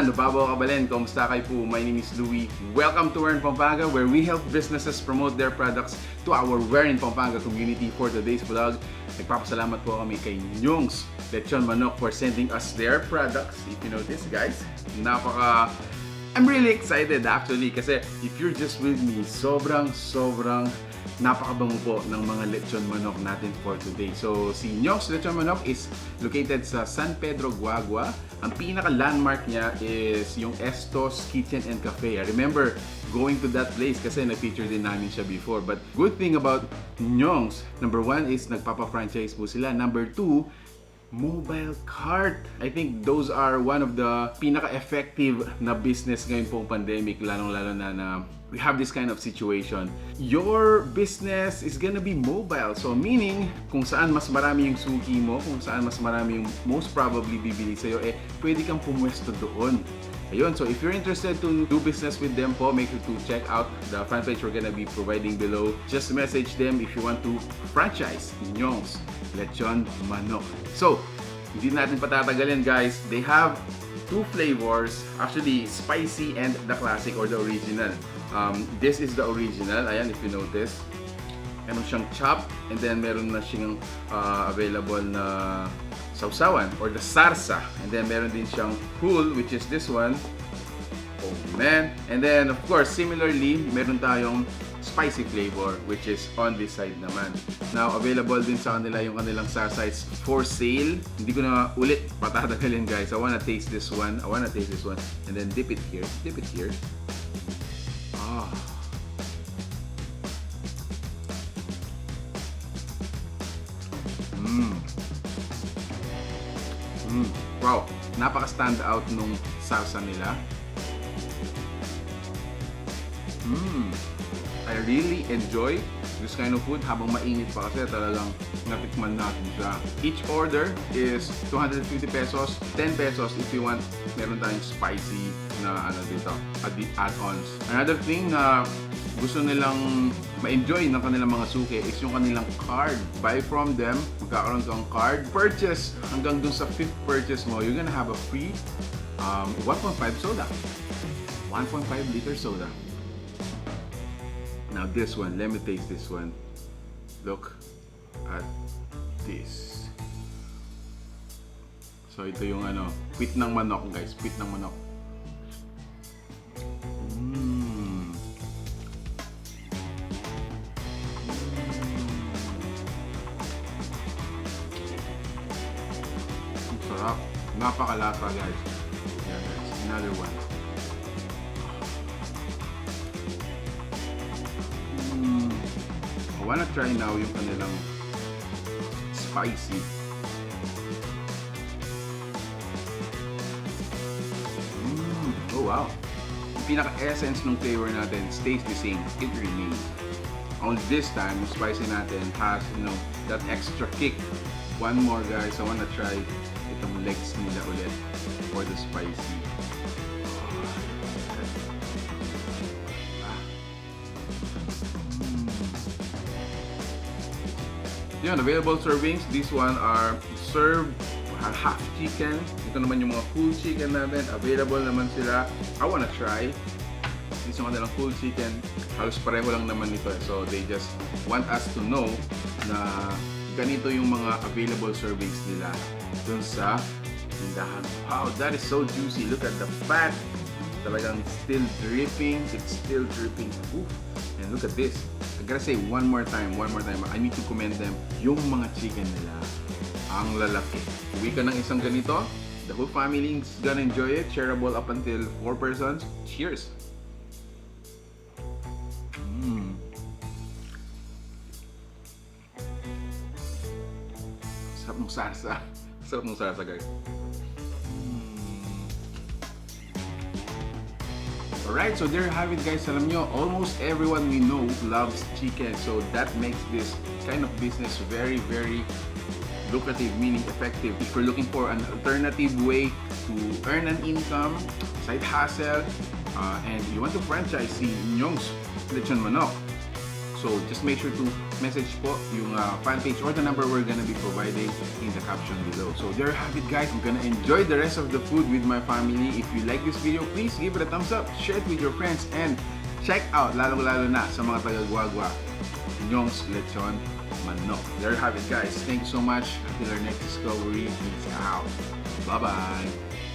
Fernando, Babaw Kabalen, kamusta kayo po? My name is Louie. Welcome to Where in Pampanga, where we help businesses promote their products to our Where in Pampanga community. For today's vlog, nagpapasalamat po kami kay Nyong's Lechon Manok for sending us their products. If you notice guys, I'm really excited actually kasi if you're just with me, sobrang napakabango po ng mga lechon manok natin for today. So, si Nyong's Lechon Manok is located sa San Pedro, Guagua. Ang pinaka-landmark niya is yung ESTOS Kitchen and Cafe. I remember going to that place kasi na-feature din namin siya before. But good thing about Nyong's, number one is nagpapa-franchise po sila. Number two, mobile cart. I think those are one of the pinaka-effective na business ngayon pong pandemic, lalong-lalo na we have this kind of situation. Your business is gonna be mobile. So meaning, kung saan mas marami yung suki mo, kung saan mas marami yung most probably bibili sa'yo, pwede kang pumwesto doon. Ayun, so if you're interested to do business with them po, make sure to check out the fan page we're gonna be providing below. Just message them if you want to franchise Nyong's Lechon Manok. So, hindi natin patatagalin guys. They have two flavors, actually spicy and the classic or the original. This is the original, ayan if you notice. Meron siyang chop and then meron na siyang available na sausawan or the SARSA. And then meron din siyang cool, which is this one. Oh man! And then of course, similarly, meron tayong spicy flavor which is on this side naman. Now, available din sa kanila yung kanilang SARSA. It's for sale. Hindi ko na ulit patatagalin guys. I wanna taste this one. And then dip it here. Wow, napaka-stand out nung salsa nila. I really enjoy this kind of food habang mainit pa kasi talagang natikman natin siya. Each order is 250 pesos, 10 pesos if you want. Meron tayong spicy na dito, add-ons. Another thing na gusto nilang ma-enjoy ng kanilang mga suki is yung kanilang card. Buy from them, magkakaroon kang card. Purchase, hanggang dun sa 5th purchase mo, you're gonna have a free 1.5 soda. 1.5 liter soda. Now this one, let me taste this one. Look at this. So ito yung pit ng manok guys, pit ng manok. Sarap. Napakalasa guys. Yeah guys, another one. I wanna try now yung kanilang spicy. Oh wow. Yung pinaka-essence ng flavor natin stays the same. It remains. Only this time, yung spicy natin has, that extra kick. One more guys, I wanna try itong legs nila ulit for the spicy. Yun, available servings. These one are served half chicken. Ito naman yung mga full chicken natin. Available naman sila. I wanna try. This yung kanilang full chicken. Halos pareho lang naman ito. So they just want us to know na ganito yung mga available servings nila dun sa tindahan. Wow, that is so juicy. Look at the fat. Talagang still dripping. It's still dripping. Oof. And look at this. I gotta say one more time. I need to commend them. Yung mga chicken nila, ang lalaki. Uwi ka ng isang ganito, the whole family is gonna enjoy it. Shareable up until 4 persons. Cheers! Sarap ng sarsa. Sarap ng sarsa guys. Alright, so there you have it guys. Alam nyo, almost everyone we know loves chicken. So that makes this kind of business very lucrative, meaning effective. If you're looking for an alternative way to earn an income, side hustle, and you want to franchise si Nyong's Lechon Manok, So just make sure to message po yung fan page or the number we're gonna be providing in the caption below. So there you have it, guys. I'm gonna enjoy the rest of the food with my family. If you like this video, please give it a thumbs up, share it with your friends, and check out, lalo-lalo na sa mga taga-Guagua, Nyong's Lechon Manok. There you have it, guys. Thank you so much. Until our next discovery, peace out. Bye-bye.